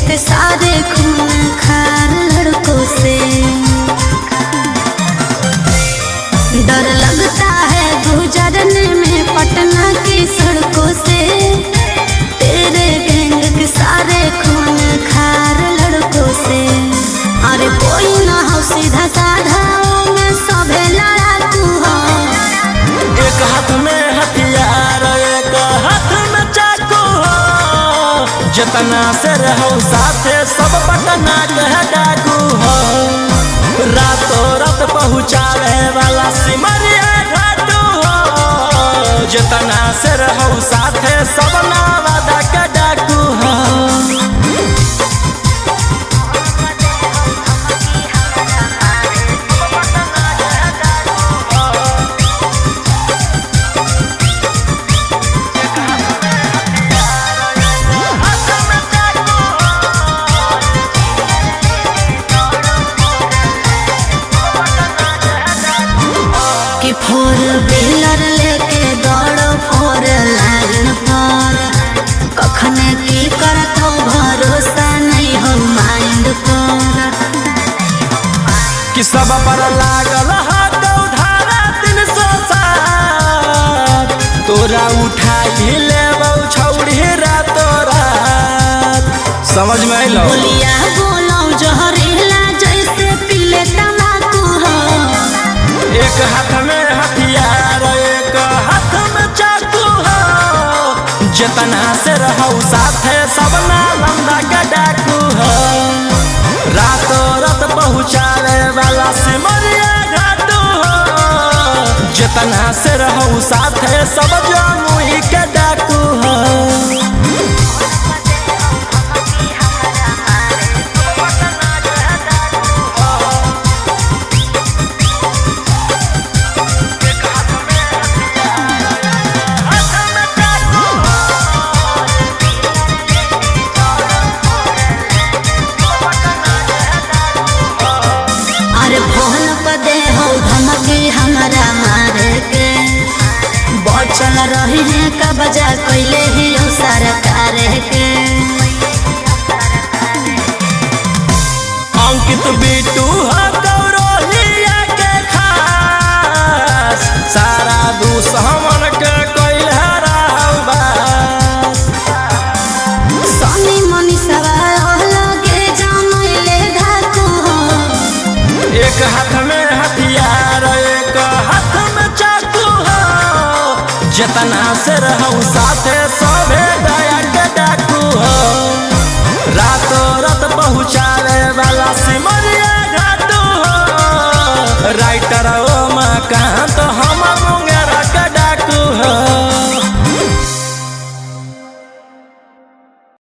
के सारे खून खार लड़कों से। डर लगता है गुजरने में पटना की सड़कों से, तेरे गैंग के सारे खून खार लड़कों से। अरे कोई ना हो सीधा साधा में सभे लड़ाकू हो। एक हाथ में हथियार एक हाथ में चाकू हो, जितना से रहो साथे सब पटना के डाकू हो। रातों रात पहुँचावे वाला सिमरिया घाटू हो, जितना से रहो साथे सब नवादा के डाकू हो। कि फोर व्हीलर लेके दौड़ो फोर लाइन पर, कखने की करत हो भरोसा नहीं हो माइंड पर। कि सब पर लागल धारा 307, तोरा उठाई लेबौ छौड़ी रातों रात। समझ में अइलो? बोलिया बोलो जहरीला जैसे पीले तम्बाकू हो। एक हाथ में हथियार एक हाथ में चाकू हो, जितना से रहो साथे सब नालंदा के डाकू हो। रातों रात पहुँचावे वाला सिमरिया घाटू हो, जितना से रहो साथे सब जमुई के डाकू हो। अरे फोन पर दे हो धमकी हमारा मारे के, बचल रही है का बजा कैले ही हो सरकार के। अंकित बिटू हो गौरहिया के खास, सारा दुश्मन के कैल हराबास। सनी मनी सवाल लगे जमैले धाकू हो। एक हाथ में हथियार एक हाथ में चाकू हो, जितना से रहूं साथे सभे